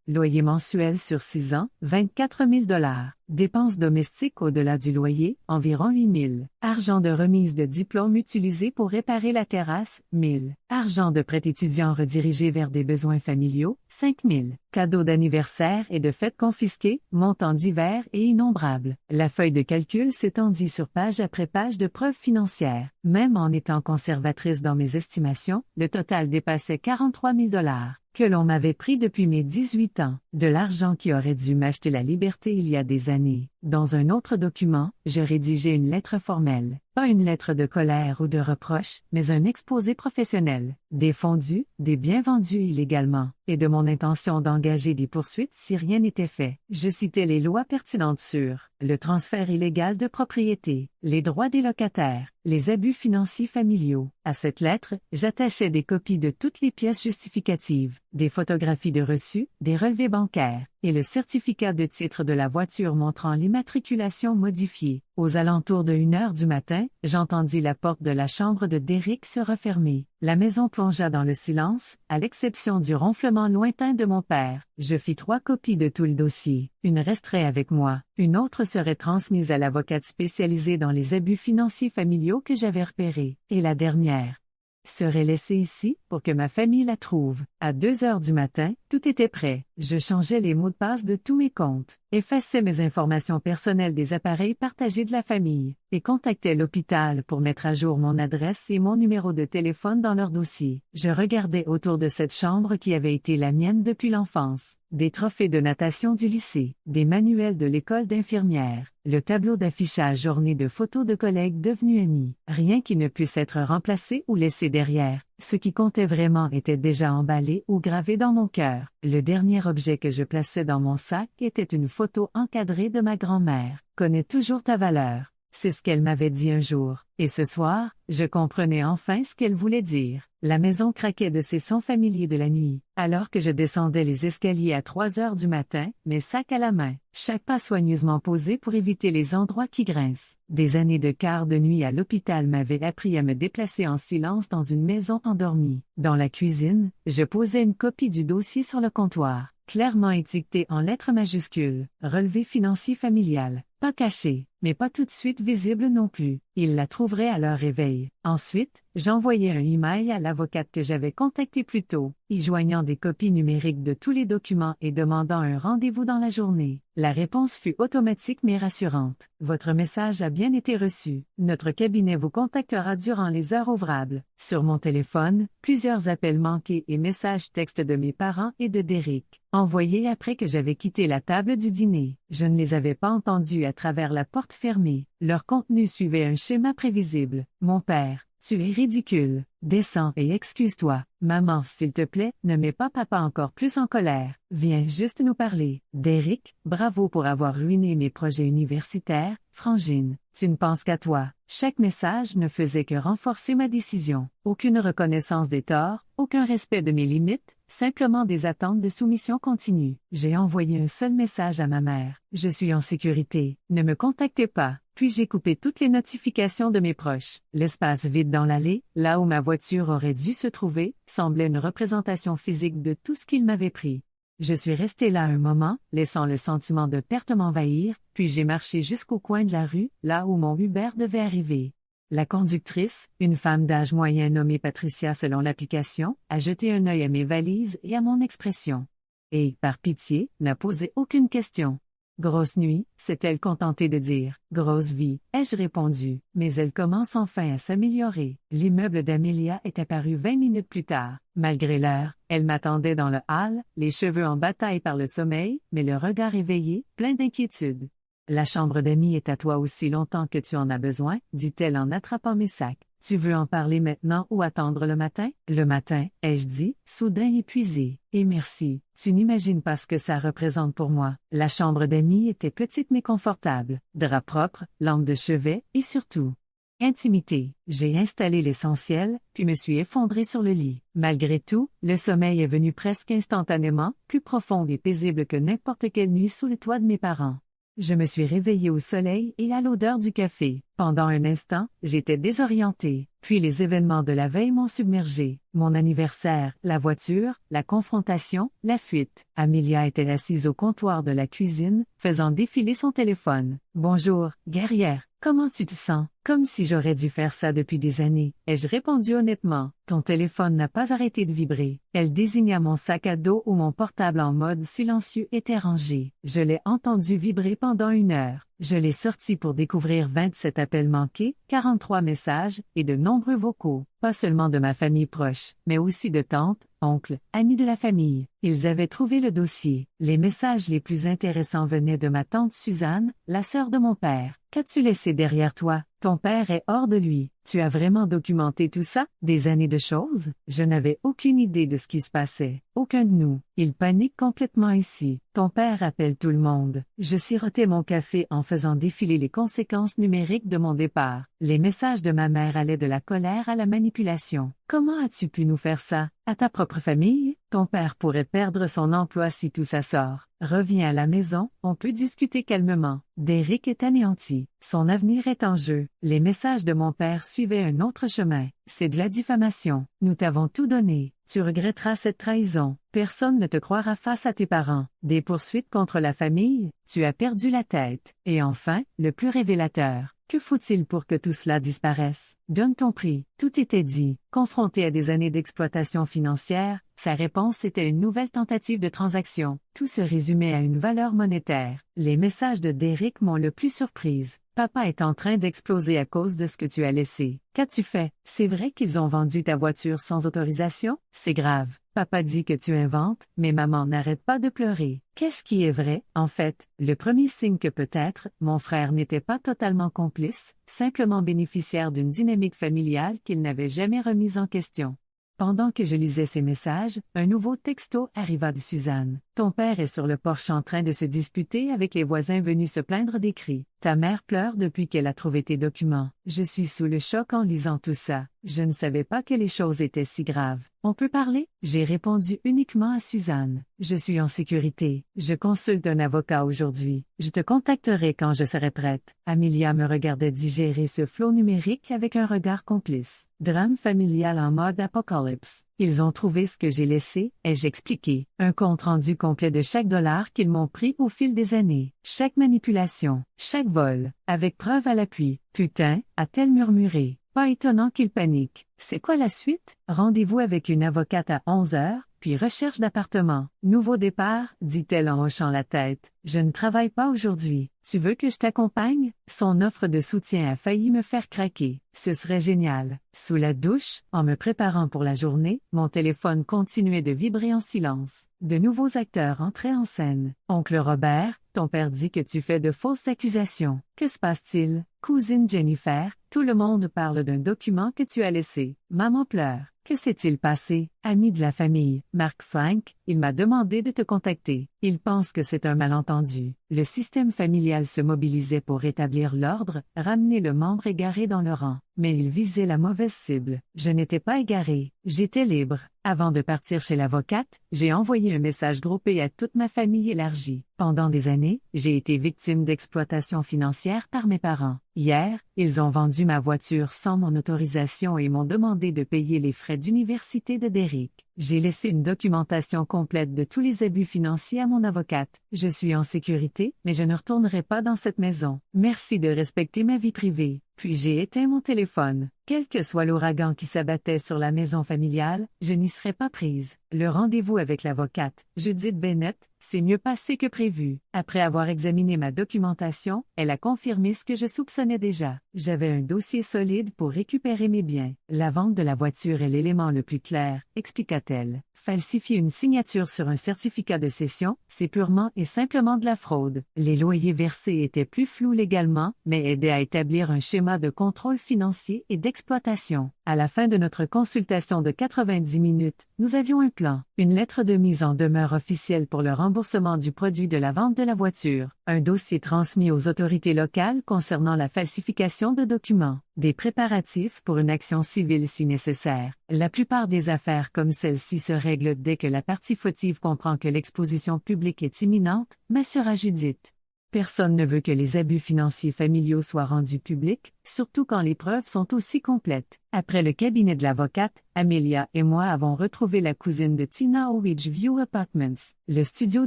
Loyer mensuel sur 6 ans, 24 000 $. Dépenses domestiques au-delà du loyer, environ 8 000. Argent de remise de diplôme utilisé pour réparer la terrasse, 1 000. Argent de prêt étudiant redirigé vers des besoins familiaux, 5 000. Cadeaux d'anniversaire et de fêtes confisqués, montants divers et innombrables. La feuille de calcul s'étendit sur page après page de preuves financières. Même en étant conservatrice dans mes estimations, le total dépassait 43 000 $. Que l'on m'avait pris depuis mes 18 ans, de l'argent qui aurait dû m'acheter la liberté il y a des années. Dans un autre document, je rédigeai une lettre formelle, Pas une lettre de colère ou de reproche, mais un exposé professionnel, des fondus, des biens vendus illégalement, et de mon intention d'engager des poursuites si rien n'était fait. Je citais les lois pertinentes sur le transfert illégal de propriété, les droits des locataires, les abus financiers familiaux. À cette lettre, j'attachais des copies de toutes les pièces justificatives, des photographies de reçus, des relevés bancaires, et le certificat de titre de la voiture montrant l'immatriculation modifiée. Aux alentours de 1 heure du matin, j'entendis la porte de la chambre de Derrick se refermer. La maison plongea dans le silence, à l'exception du ronflement lointain de mon père. Je fis 3 copies de tout le dossier. Une resterait avec moi, une autre serait transmise à l'avocate spécialisée dans les abus financiers familiaux que j'avais repérés, et la dernière serait laissée ici pour que ma famille la trouve. À 2 heures du matin, tout était prêt. Je changeais les mots de passe de tous mes comptes, effaçais mes informations personnelles des appareils partagés de la famille, et contactais l'hôpital pour mettre à jour mon adresse et mon numéro de téléphone dans leur dossier. Je regardais autour de cette chambre qui avait été la mienne depuis l'enfance. Des trophées de natation du lycée, des manuels de l'école d'infirmière, le tableau d'affichage orné de photos de collègues devenus amis. Rien qui ne puisse être remplacé ou laissé derrière. Ce qui comptait vraiment était déjà emballé ou gravé dans mon cœur. Le dernier objet que je plaçais dans mon sac était une photo encadrée de ma grand-mère. « Connais toujours ta valeur ». C'est ce qu'elle m'avait dit un jour, et ce soir, je comprenais enfin ce qu'elle voulait dire. La maison craquait de ses sons familiers de la nuit, alors que je descendais les escaliers à 3 heures du matin, mes sacs à la main, chaque pas soigneusement posé pour éviter les endroits qui grincent. Des années de quart de nuit à l'hôpital m'avaient appris à me déplacer en silence dans une maison endormie. Dans la cuisine, je posais une copie du dossier sur le comptoir, clairement étiqueté en lettres majuscules, relevé financier familial. Pas caché, mais pas tout de suite visible non plus. Ils la trouveraient à leur réveil. Ensuite, j'envoyais un email à l'avocate que j'avais contactée plus tôt, y joignant des copies numériques de tous les documents et demandant un rendez-vous dans la journée. La réponse fut automatique mais rassurante. Votre message a bien été reçu. Notre cabinet vous contactera durant les heures ouvrables. Sur mon téléphone, plusieurs appels manqués et messages textes de mes parents et de Derrick, envoyés après que j'avais quitté la table du dîner. Je ne les avais pas entendus à travers la porte fermée. Leur contenu suivait un schéma prévisible. Mon père, tu es ridicule. Descends et excuse-toi. Maman, s'il te plaît, ne mets pas papa encore plus en colère. Viens juste nous parler. Derrick, bravo pour avoir ruiné mes projets universitaires. Frangine, tu ne penses qu'à toi. Chaque message ne faisait que renforcer ma décision. Aucune reconnaissance des torts, aucun respect de mes limites, simplement des attentes de soumission continue. J'ai envoyé un seul message à ma mère. Je suis en sécurité. Ne me contactez pas. Puis j'ai coupé toutes les notifications de mes proches. L'espace vide dans l'allée, là où ma voiture aurait dû se trouver, semblait une représentation physique de tout ce qu'il m'avait pris. Je suis resté là un moment, laissant le sentiment de perte m'envahir, puis j'ai marché jusqu'au coin de la rue, là où mon Uber devait arriver. La conductrice, une femme d'âge moyen nommée Patricia selon l'application, a jeté un œil à mes valises et à mon expression. Et, par pitié, n'a posé aucune question. Grosse nuit, s'est-elle contentée de dire. Grosse vie, ai-je répondu, mais elle commence enfin à s'améliorer. L'immeuble d'Amelia est apparu 20 minutes plus tard. Malgré l'heure, elle m'attendait dans le hall, les cheveux en bataille par le sommeil, mais le regard éveillé, plein d'inquiétude. La chambre d'amis est à toi aussi longtemps que tu en as besoin, dit-elle en attrapant mes sacs. Tu veux en parler maintenant ou attendre le matin? Le matin, ai-je dit, soudain épuisé. Et merci, tu n'imagines pas ce que ça représente pour moi. La chambre d'amis était petite mais confortable, drap propre, lampe de chevet, et surtout, intimité. J'ai installé l'essentiel, puis me suis effondré sur le lit. Malgré tout, le sommeil est venu presque instantanément, plus profond et paisible que n'importe quelle nuit sous le toit de mes parents. Je me suis réveillée au soleil et à l'odeur du café. Pendant un instant, j'étais désorientée. Puis les événements de la veille m'ont submergée. Mon anniversaire, la voiture, la confrontation, la fuite. Amelia était assise au comptoir de la cuisine, faisant défiler son téléphone. « Bonjour, guerrière, comment tu te sens? » Comme si j'aurais dû faire ça depuis des années, ai-je répondu honnêtement. Ton téléphone n'a pas arrêté de vibrer. Elle désigna mon sac à dos où mon portable en mode silencieux était rangé. Je l'ai entendu vibrer pendant 1 heure. Je l'ai sorti pour découvrir 27 appels manqués, 43 messages et de nombreux vocaux. Pas seulement de ma famille proche, mais aussi de tantes, oncles, amis de la famille. Ils avaient trouvé le dossier. Les messages les plus intéressants venaient de ma tante Suzanne, la sœur de mon père. Qu'as-tu laissé derrière toi? ton père est hors de lui. Tu as vraiment documenté tout ça? Des années de choses? Je n'avais aucune idée de ce qui se passait. Aucun de nous. Il panique complètement ici. Ton père appelle tout le monde. Je sirotais mon café en faisant défiler les conséquences numériques de mon départ. Les messages de ma mère allaient de la colère à la manipulation. Comment as-tu pu nous faire ça? À ta propre famille? Ton père pourrait perdre son emploi si tout ça sort. Reviens à la maison, on peut discuter calmement. Derek est anéanti. Son avenir est en jeu. Les messages de mon père suivaient un autre chemin. C'est de la diffamation. Nous t'avons tout donné. Tu regretteras cette trahison. Personne ne te croira face à tes parents. Des poursuites contre la famille, tu as perdu la tête. Et enfin, le plus révélateur. Que faut-il pour que tout cela disparaisse? Donne ton prix. Tout était dit. Confronté à des années d'exploitation financière, sa réponse était une nouvelle tentative de transaction. Tout se résumait à une valeur monétaire. Les messages de Derek m'ont le plus surprise. Papa est en train d'exploser à cause de ce que tu as laissé. Qu'as-tu fait? C'est vrai qu'ils ont vendu ta voiture sans autorisation? C'est grave. Papa dit que tu inventes, mais maman n'arrête pas de pleurer. Qu'est-ce qui est vrai? En fait, le premier signe que peut-être, mon frère n'était pas totalement complice, simplement bénéficiaire d'une dynamique familiale qu'il n'avait jamais remise en question. Pendant que je lisais ces messages, un nouveau texto arriva de Suzanne. Ton père est sur le porche en train de se disputer avec les voisins venus se plaindre des cris. Ta mère pleure depuis qu'elle a trouvé tes documents. Je suis sous le choc en lisant tout ça. Je ne savais pas que les choses étaient si graves. On peut parler? J'ai répondu uniquement à Suzanne. Je suis en sécurité. Je consulte un avocat aujourd'hui. Je te contacterai quand je serai prête. Amelia me regardait digérer ce flot numérique avec un regard complice. Drame familial en mode apocalypse. Ils ont trouvé ce que j'ai laissé, ai-je expliqué. Un compte rendu complet de chaque dollar qu'ils m'ont pris au fil des années. Chaque manipulation, chaque vol, avec preuve à l'appui. Putain, a-t-elle murmuré. Pas étonnant qu'il panique. C'est quoi la suite? Rendez-vous avec une avocate à 11 heures, puis recherche d'appartement. Nouveau départ, dit-elle en hochant la tête. Je ne travaille pas aujourd'hui. Tu veux que je t'accompagne? Son offre de soutien a failli me faire craquer. Ce serait génial. Sous la douche, en me préparant pour la journée, mon téléphone continuait de vibrer en silence. De nouveaux acteurs entraient en scène. Oncle Robert, ton père dit que tu fais de fausses accusations. Que se passe-t-il? Cousine Jennifer, tout le monde parle d'un document que tu as laissé. Maman pleure. Que s'est-il passé? Ami de la famille, Mark Frank, il m'a demandé de te contacter. Il pense que c'est un malentendu. Le système familial se mobilisait pour rétablir l'ordre, ramener le membre égaré dans le rang. Mais il visait la mauvaise cible. Je n'étais pas égaré, j'étais libre. Avant de partir chez l'avocate, j'ai envoyé un message groupé à toute ma famille élargie. Pendant des années, j'ai été victime d'exploitation financière par mes parents. Hier, ils ont vendu ma voiture sans mon autorisation et m'ont demandé de payer les frais d'université de Derek. J'ai laissé une documentation complète de tous les abus financiers à mon avocate. Je suis en sécurité, mais je ne retournerai pas dans cette maison. Merci de respecter ma vie privée. Puis j'ai éteint mon téléphone. Quel que soit l'ouragan qui s'abattait sur la maison familiale, je n'y serais pas prise. Le rendez-vous avec l'avocate, Judith Bennett, s'est mieux passé que prévu. Après avoir examiné ma documentation, elle a confirmé ce que je soupçonnais déjà. J'avais un dossier solide pour récupérer mes biens. La vente de la voiture est l'élément le plus clair, expliqua-t-elle. Falsifier une signature sur un certificat de cession, c'est purement et simplement de la fraude. Les loyers versés étaient plus flous légalement, mais aidaient à établir un schéma de contrôle financier et d'exploitation. À la fin de notre consultation de 90 minutes, nous avions un plan, une lettre de mise en demeure officielle pour le remboursement du produit de la vente de la voiture, un dossier transmis aux autorités locales concernant la falsification de documents, des préparatifs pour une action civile si nécessaire. La plupart des affaires comme celle-ci se règlent dès que la partie fautive comprend que l'exposition publique est imminente, m'assura Judith. Personne ne veut que les abus financiers familiaux soient rendus publics, surtout quand les preuves sont aussi complètes. Après le cabinet de l'avocate, Amelia et moi avons retrouvé la cousine de Tina au Ridgeview Apartments. Le studio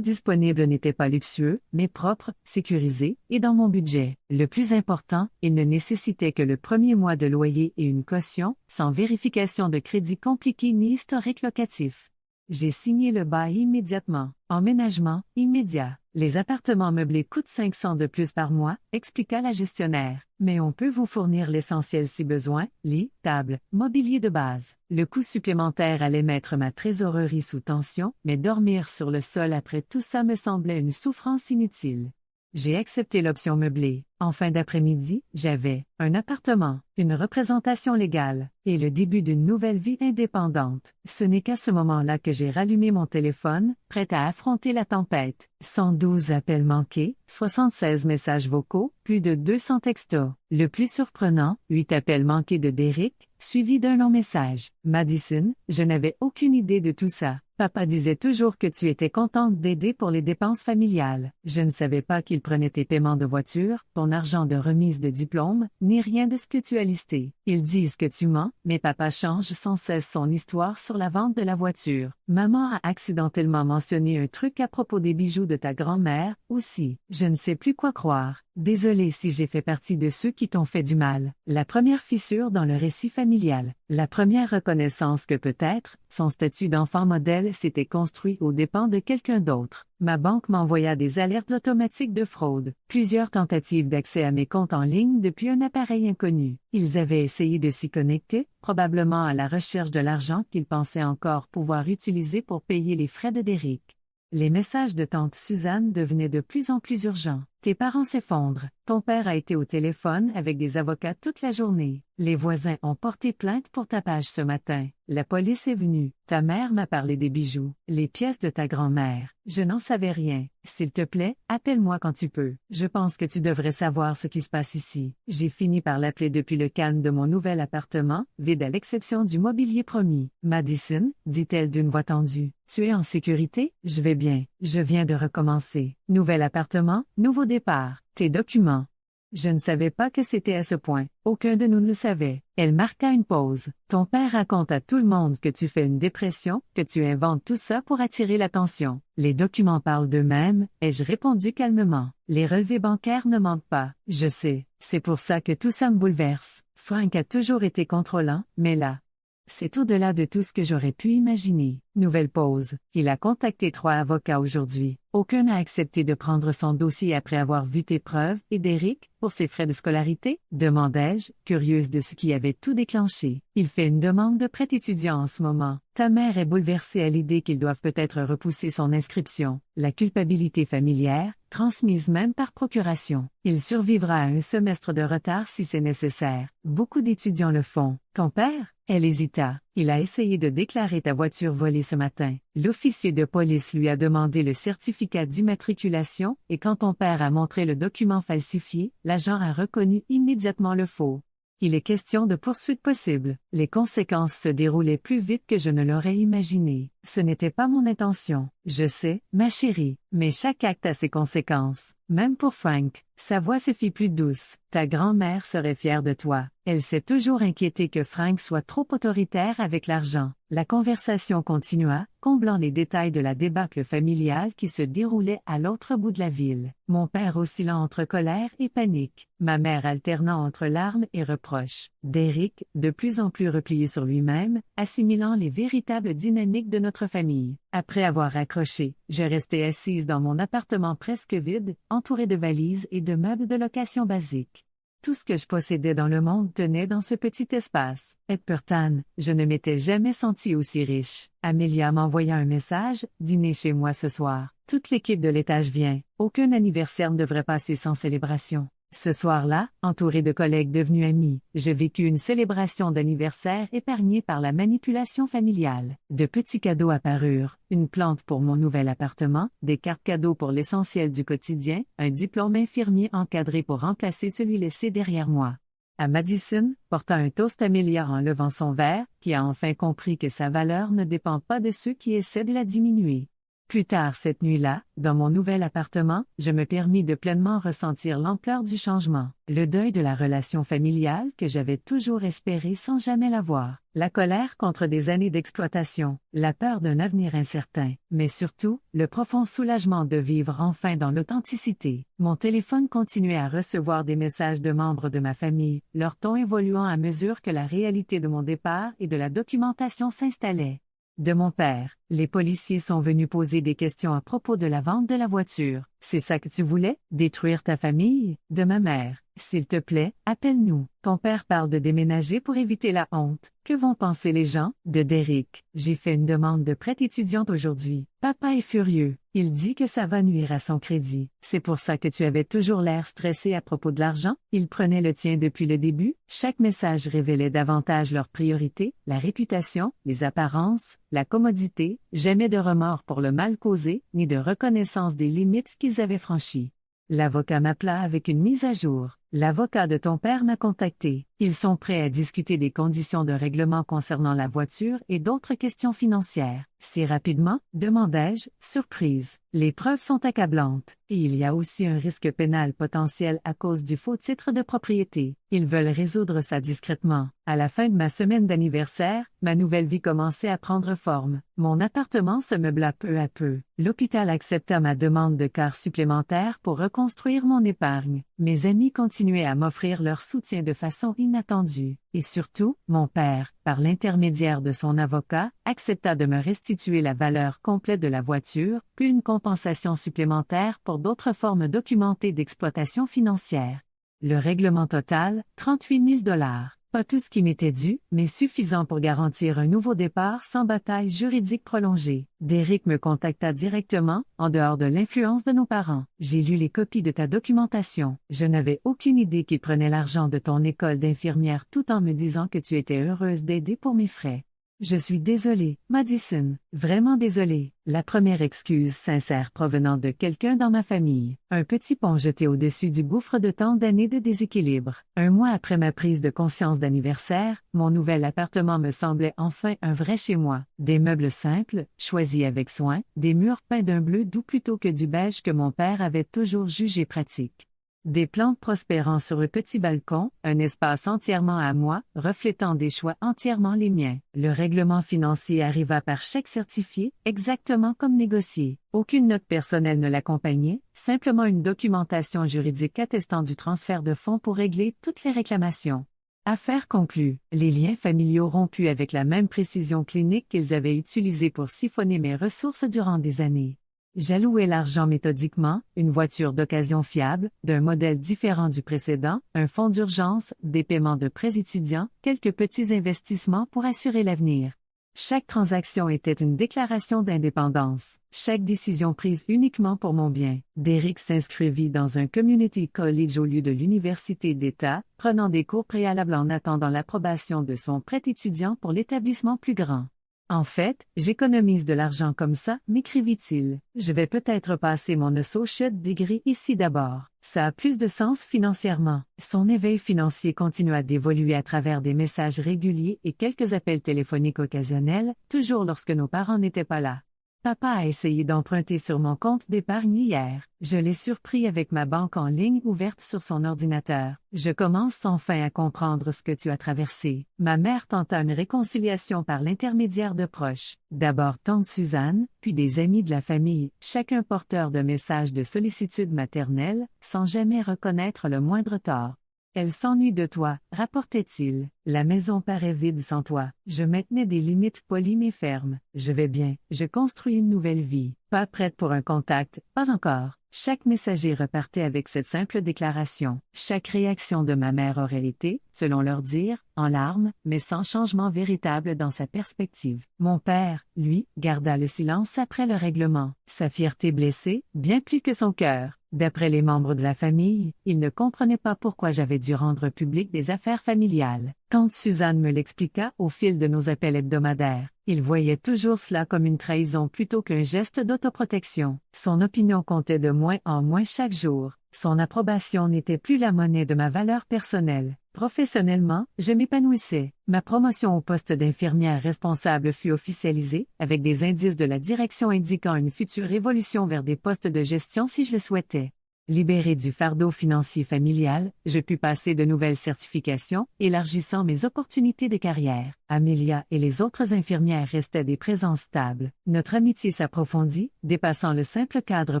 disponible n'était pas luxueux, mais propre, sécurisé, et dans mon budget. Le plus important, il ne nécessitait que le premier mois de loyer et une caution, sans vérification de crédit compliqué ni historique locatif. J'ai signé le bail immédiatement. Emménagement immédiat. Les appartements meublés coûtent 500 de plus par mois, expliqua la gestionnaire. Mais on peut vous fournir l'essentiel si besoin, lit, table, mobilier de base. Le coût supplémentaire allait mettre ma trésorerie sous tension, mais dormir sur le sol après tout ça me semblait une souffrance inutile. J'ai accepté l'option meublée. En fin d'après-midi, j'avais un appartement, une représentation légale, et le début d'une nouvelle vie indépendante. Ce n'est qu'à ce moment-là que j'ai rallumé mon téléphone, prête à affronter la tempête. 112 appels manqués, 76 messages vocaux, plus de 200 textos. Le plus surprenant, 8 appels manqués de Derek, suivis d'un long message. Madison, je n'avais aucune idée de tout ça. Papa disait toujours que tu étais contente d'aider pour les dépenses familiales. Je ne savais pas qu'il prenait tes paiements de voiture, ton argent de remise de diplôme, ni rien de ce que tu as listé. Ils disent que tu mens, mais papa change sans cesse son histoire sur la vente de la voiture. Maman a accidentellement mentionné un truc à propos des bijoux de ta grand-mère, aussi. Je ne sais plus quoi croire. Désolée si j'ai fait partie de ceux qui t'ont fait du mal. La première fissure dans le récit familial. La première reconnaissance que peut-être, son statut d'enfant modèle s'était construit aux dépens de quelqu'un d'autre. Ma banque m'envoya des alertes automatiques de fraude. Plusieurs tentatives d'accès à mes comptes en ligne depuis un appareil inconnu. Ils avaient essayé de s'y connecter, probablement à la recherche de l'argent qu'ils pensaient encore pouvoir utiliser pour payer les frais de Derek. Les messages de tante Suzanne devenaient de plus en plus urgents. Tes parents s'effondrent. Ton père a été au téléphone avec des avocats toute la journée. Les voisins ont porté plainte pour tapage ce matin. La police est venue. Ta mère m'a parlé des bijoux, les pièces de ta grand-mère. Je n'en savais rien. S'il te plaît, appelle-moi quand tu peux. Je pense que tu devrais savoir ce qui se passe ici. J'ai fini par l'appeler depuis le calme de mon nouvel appartement, vide à l'exception du mobilier promis. Madison, dit-elle d'une voix tendue. Tu es en sécurité? Je vais bien. Je viens de recommencer. Nouvel appartement, nouveau départ. Tes documents. Je ne savais pas que c'était à ce point. Aucun de nous ne le savait. Elle marqua une pause. Ton père raconte à tout le monde que tu fais une dépression, que tu inventes tout ça pour attirer l'attention. Les documents parlent d'eux-mêmes, ai-je répondu calmement. Les relevés bancaires ne mentent pas. Je sais. C'est pour ça que tout ça me bouleverse. Frank a toujours été contrôlant, mais là, c'est au-delà de tout ce que j'aurais pu imaginer. Nouvelle pause. Il a contacté 3 avocats aujourd'hui. Aucun n'a accepté de prendre son dossier après avoir vu tes preuves. Et Derek, pour ses frais de scolarité? Demandai-je, curieuse de ce qui avait tout déclenché. Il fait une demande de prêt étudiant en ce moment. Ta mère est bouleversée à l'idée qu'ils doivent peut-être repousser son inscription. La culpabilité familière, transmise même par procuration. Il survivra à un semestre de retard si c'est nécessaire. Beaucoup d'étudiants le font. Ton père? Elle hésita. Il a essayé de déclarer ta voiture volée ce matin. L'officier de police lui a demandé le certificat d'immatriculation et quand ton père a montré le document falsifié, l'agent a reconnu immédiatement le faux. Il est question de poursuites possibles. Les conséquences se déroulaient plus vite que je ne l'aurais imaginé. Ce n'était pas mon intention. Je sais, ma chérie, mais chaque acte a ses conséquences. Même pour Frank, sa voix se fit plus douce. Ta grand-mère serait fière de toi. Elle s'est toujours inquiétée que Frank soit trop autoritaire avec l'argent. La conversation continua, comblant les détails de la débâcle familiale qui se déroulait à l'autre bout de la ville. Mon père oscillant entre colère et panique. Ma mère alternant entre larmes et reproches. Derek, de plus en plus replié sur lui-même, assimilant les véritables dynamiques de notre famille. Après avoir raccroché, je restais assise dans mon appartement presque vide, entourée de valises et de meubles de location basiques. Tout ce que je possédais dans le monde tenait dans ce petit espace. Edperton, je ne m'étais jamais sentie aussi riche. Amelia m'envoya un message, dîner chez moi ce soir. Toute l'équipe de l'étage vient. Aucun anniversaire ne devrait passer sans célébration. Ce soir-là, entouré de collègues devenus amis, je vécus une célébration d'anniversaire épargnée par la manipulation familiale. De petits cadeaux apparurent, une plante pour mon nouvel appartement, des cartes cadeaux pour l'essentiel du quotidien, un diplôme infirmier encadré pour remplacer celui laissé derrière moi. À Madison, portant un toast Amelia en levant son verre, qui a enfin compris que sa valeur ne dépend pas de ceux qui essaient de la diminuer. Plus tard cette nuit-là, dans mon nouvel appartement, je me permis de pleinement ressentir l'ampleur du changement, le deuil de la relation familiale que j'avais toujours espéré sans jamais l'avoir, la colère contre des années d'exploitation, la peur d'un avenir incertain, mais surtout, le profond soulagement de vivre enfin dans l'authenticité. Mon téléphone continuait à recevoir des messages de membres de ma famille, leur ton évoluant à mesure que la réalité de mon départ et de la documentation s'installait. De mon père, les policiers sont venus poser des questions à propos de la vente de la voiture. C'est ça que tu voulais? Détruire ta famille? De ma mère. S'il te plaît, appelle-nous. Ton père parle de déménager pour éviter la honte. Que vont penser les gens? De Derek. J'ai fait une demande de prêt étudiante aujourd'hui. Papa est furieux. Il dit que ça va nuire à son crédit. C'est pour ça que tu avais toujours l'air stressé à propos de l'argent? Il prenait le tien depuis le début. Chaque message révélait davantage leurs priorités, la réputation, les apparences, la commodité, jamais de remords pour le mal causé, ni de reconnaissance des limites qu'ils avaient franchies. L'avocat m'appela avec une mise à jour. L'avocat de ton père m'a contacté. Ils sont prêts à discuter des conditions de règlement concernant la voiture et d'autres questions financières. Si rapidement, demandai-je, surprise. Les preuves sont accablantes, et il y a aussi un risque pénal potentiel à cause du faux titre de propriété. Ils veulent résoudre ça discrètement. À la fin de ma semaine d'anniversaire, ma nouvelle vie commençait à prendre forme. Mon appartement se meubla peu à peu. L'hôpital accepta ma demande de quart supplémentaire pour reconstruire mon épargne. Mes amis continuaient à m'offrir leur soutien de façon inattendue. Et surtout, mon père, par l'intermédiaire de son avocat, accepta de me restituer la valeur complète de la voiture, puis une compensation supplémentaire pour d'autres formes documentées d'exploitation financière. Le règlement total, 38 000 $. Pas tout ce qui m'était dû, mais suffisant pour garantir un nouveau départ sans bataille juridique prolongée. Derek me contacta directement, en dehors de l'influence de nos parents. J'ai lu les copies de ta documentation. Je n'avais aucune idée qu'il prenait l'argent de ton école d'infirmière tout en me disant que tu étais heureuse d'aider pour mes frais. Je suis désolée, Madison, vraiment désolée. La première excuse sincère provenant de quelqu'un dans ma famille. Un petit pont jeté au-dessus du gouffre de tant d'années de déséquilibre. Un mois après ma prise de conscience d'anniversaire, mon nouvel appartement me semblait enfin un vrai chez moi. Des meubles simples, choisis avec soin, des murs peints d'un bleu doux plutôt que du beige que mon père avait toujours jugé pratique. Des plantes prospérant sur le petit balcon, un espace entièrement à moi, reflétant des choix entièrement les miens. Le règlement financier arriva par chèque certifié, exactement comme négocié. Aucune note personnelle ne l'accompagnait, simplement une documentation juridique attestant du transfert de fonds pour régler toutes les réclamations. Affaire conclue. Les liens familiaux rompus avec la même précision clinique qu'ils avaient utilisée pour siphonner mes ressources durant des années. J'allouais l'argent méthodiquement, une voiture d'occasion fiable, d'un modèle différent du précédent, un fonds d'urgence, des paiements de prêts étudiants, quelques petits investissements pour assurer l'avenir. Chaque transaction était une déclaration d'indépendance, chaque décision prise uniquement pour mon bien. Derek s'inscrivit dans un community college au lieu de l'université d'État, prenant des cours préalables en attendant l'approbation de son prêt étudiant pour l'établissement plus grand. En fait, j'économise de l'argent comme ça, m'écrivit-il. Je vais peut-être passer mon associate degree ici d'abord. Ça a plus de sens financièrement. Son éveil financier continua d'évoluer à travers des messages réguliers et quelques appels téléphoniques occasionnels, toujours lorsque nos parents n'étaient pas là. Papa a essayé d'emprunter sur mon compte d'épargne hier. Je l'ai surpris avec ma banque en ligne ouverte sur son ordinateur. Je commence enfin à comprendre ce que tu as traversé. Ma mère tenta une réconciliation par l'intermédiaire de proches. D'abord tante Suzanne, puis des amis de la famille, chacun porteur de messages de sollicitude maternelle, sans jamais reconnaître le moindre tort. Elle s'ennuie de toi, rapportait-il. La maison paraît vide sans toi. Je maintenais des limites polies mais fermes. Je vais bien, je construis une nouvelle vie. Pas prête pour un contact, pas encore. Chaque messager repartait avec cette simple déclaration. Chaque réaction de ma mère aurait été, selon leur dire, en larmes, mais sans changement véritable dans sa perspective. Mon père, lui, garda le silence après le règlement. Sa fierté blessée, bien plus que son cœur. D'après les membres de la famille, il ne comprenait pas pourquoi j'avais dû rendre public des affaires familiales. Tante Suzanne me l'expliqua au fil de nos appels hebdomadaires. Il voyait toujours cela comme une trahison plutôt qu'un geste d'autoprotection. Son opinion comptait de moins en moins chaque jour. Son approbation n'était plus la monnaie de ma valeur personnelle. Professionnellement, je m'épanouissais. Ma promotion au poste d'infirmière responsable fut officialisée, avec des indices de la direction indiquant une future évolution vers des postes de gestion si je le souhaitais. Libéré du fardeau financier familial, je pus passer de nouvelles certifications, élargissant mes opportunités de carrière. Amelia et les autres infirmières restaient des présences stables. Notre amitié s'approfondit, dépassant le simple cadre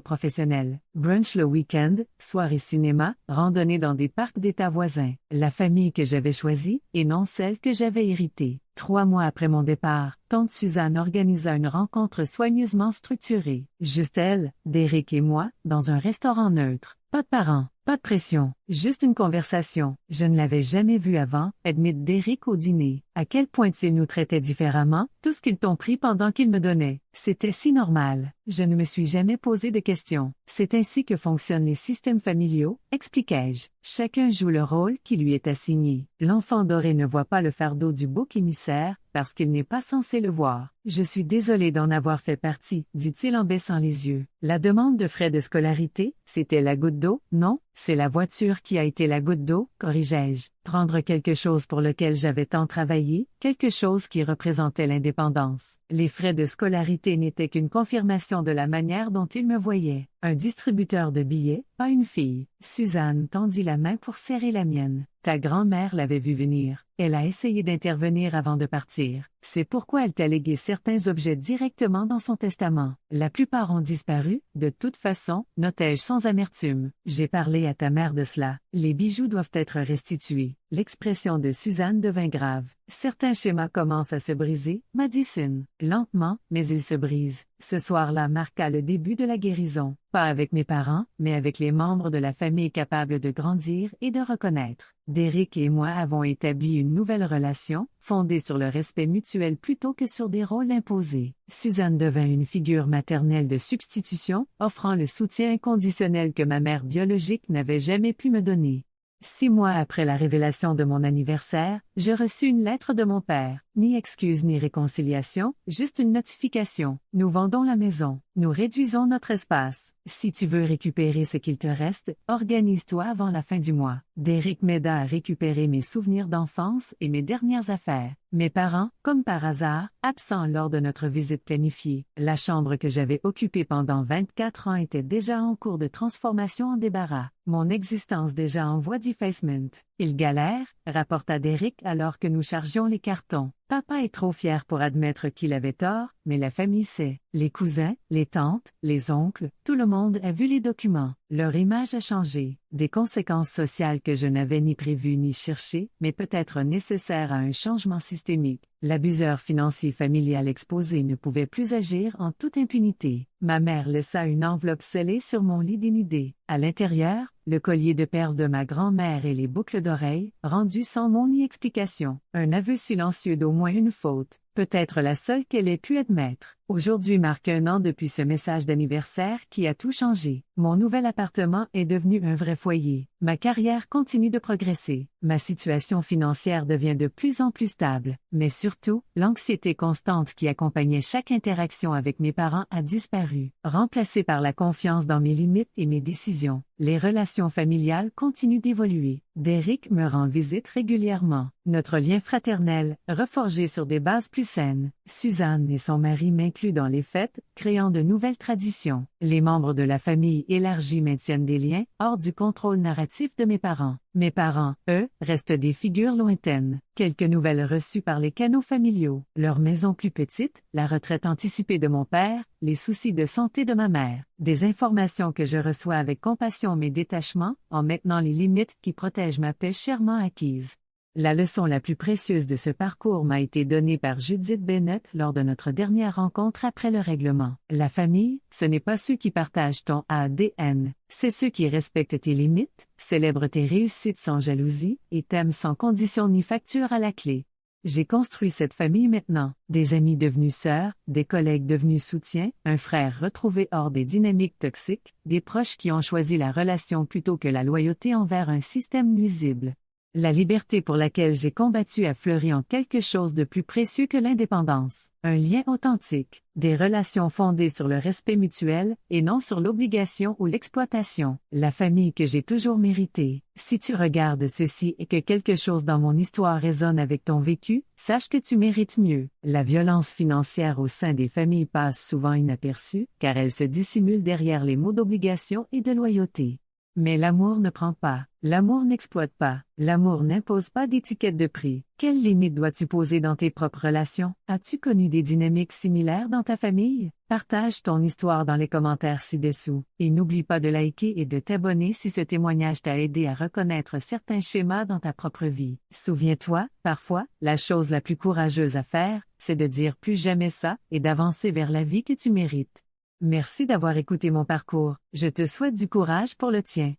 professionnel. Brunch le week-end, soirée cinéma, randonnée dans des parcs d'État voisins. La famille que j'avais choisie, et non celle que j'avais héritée. 3 mois après mon départ, tante Suzanne organisa une rencontre soigneusement structurée. Juste elle, Derek et moi, dans un restaurant neutre. Pas de parents, Pas de pression, juste une conversation. Je ne l'avais jamais vu avant, admite Derek au dîner. À quel point ils nous traitaient différemment, tout ce qu'ils t'ont pris pendant qu'ils me donnaient. C'était si normal. Je ne me suis jamais posé de questions. C'est ainsi que fonctionnent les systèmes familiaux, expliquai-je. Chacun joue le rôle qui lui est assigné. L'enfant doré ne voit pas le fardeau du bouc émissaire, parce qu'il n'est pas censé le voir. Je suis désolé d'en avoir fait partie, dit-il en baissant les yeux. La demande de frais de scolarité, c'était la goutte d'eau, non? C'est la voiture qui a été la goutte d'eau, corrigeai-je. Prendre quelque chose pour lequel j'avais tant travaillé, quelque chose qui représentait l'indépendance. Les frais de scolarité n'étaient qu'une confirmation de la manière dont il me voyait. Un distributeur de billets, pas une fille. Suzanne tendit la main pour serrer la mienne. Ta grand-mère l'avait vu venir. Elle a essayé d'intervenir avant de partir. C'est pourquoi elle t'a légué certains objets directement dans son testament. La plupart ont disparu, de toute façon, notai-je sans amertume. J'ai parlé à ta mère de cela. Les bijoux doivent être restitués. L'expression de Suzanne devint grave. Certains schémas commencent à se briser, m'a dit Sin. Lentement, mais ils se brisent. Ce soir-là marqua le début de la guérison. Pas avec mes parents, mais avec les membres de la famille capables de grandir et de reconnaître. Derek et moi avons établi une nouvelle relation, fondée sur le respect mutuel plutôt que sur des rôles imposés. Suzanne devint une figure maternelle de substitution, offrant le soutien inconditionnel que ma mère biologique n'avait jamais pu me donner. 6 mois après la révélation de mon anniversaire, je reçus une lettre de mon père. Ni excuse ni réconciliation, juste une notification. Nous vendons la maison. Nous réduisons notre espace. Si tu veux récupérer ce qu'il te reste, organise-toi avant la fin du mois. Derek m'aida à récupérer mes souvenirs d'enfance et mes dernières affaires. Mes parents, comme par hasard, absents lors de notre visite planifiée. La chambre que j'avais occupée pendant 24 ans était déjà en cours de transformation en débarras. Mon existence déjà en voie d'effacement. Il galère, rapporta Derek alors que nous chargions les cartons. Papa est trop fier pour admettre qu'il avait tort, mais la famille sait. Les cousins, les tantes, les oncles, tout le monde a vu les documents. Leur image a changé. Des conséquences sociales que je n'avais ni prévues ni cherchées, mais peut-être nécessaires à un changement systémique. L'abuseur financier familial exposé ne pouvait plus agir en toute impunité. Ma mère laissa une enveloppe scellée sur mon lit dénudé. À l'intérieur, le collier de perles de ma grand-mère et les boucles d'oreilles, rendus sans mot ni explication. Un aveu silencieux d'au moins une faute, peut-être la seule qu'elle ait pu admettre. Aujourd'hui marque 1 an depuis ce message d'anniversaire qui a tout changé. Mon nouvel appartement est devenu un vrai foyer. Ma carrière continue de progresser. Ma situation financière devient de plus en plus stable. Mais surtout, l'anxiété constante qui accompagnait chaque interaction avec mes parents a disparu, remplacée par la confiance dans mes limites et mes décisions. Les relations familiales continuent d'évoluer. Derek me rend visite régulièrement. Notre lien fraternel, reforgé sur des bases plus saines. Suzanne et son mari m'incluent dans les fêtes, créant de nouvelles traditions. Les membres de la famille élargie maintiennent des liens, hors du contrôle narratif de mes parents. Mes parents, eux, restent des figures lointaines. Quelques nouvelles reçues par les canaux familiaux. Leur maison plus petite, la retraite anticipée de mon père, les soucis de santé de ma mère. Des informations que je reçois avec compassion mais détachement, en maintenant les limites qui protègent ma paix chèrement acquise. La leçon la plus précieuse de ce parcours m'a été donnée par Judith Bennett lors de notre dernière rencontre après le règlement. La famille, ce n'est pas ceux qui partagent ton ADN, c'est ceux qui respectent tes limites, célèbrent tes réussites sans jalousie et t'aiment sans condition ni facture à la clé. J'ai construit cette famille maintenant, des amis devenus sœurs, des collègues devenus soutiens, un frère retrouvé hors des dynamiques toxiques, des proches qui ont choisi la relation plutôt que la loyauté envers un système nuisible. La liberté pour laquelle j'ai combattu a fleuri en quelque chose de plus précieux que l'indépendance. Un lien authentique, des relations fondées sur le respect mutuel et non sur l'obligation ou l'exploitation. La famille que j'ai toujours méritée. Si tu regardes ceci et que quelque chose dans mon histoire résonne avec ton vécu, sache que tu mérites mieux. La violence financière au sein des familles passe souvent inaperçue, car elle se dissimule derrière les mots d'obligation et de loyauté. Mais l'amour ne prend pas, l'amour n'exploite pas, l'amour n'impose pas d'étiquette de prix. Quelles limites dois-tu poser dans tes propres relations? As-tu connu des dynamiques similaires dans ta famille? Partage ton histoire dans les commentaires ci-dessous. Et n'oublie pas de liker et de t'abonner si ce témoignage t'a aidé à reconnaître certains schémas dans ta propre vie. Souviens-toi, parfois, la chose la plus courageuse à faire, c'est de dire plus jamais ça et d'avancer vers la vie que tu mérites. Merci d'avoir écouté mon parcours. Je te souhaite du courage pour le tien.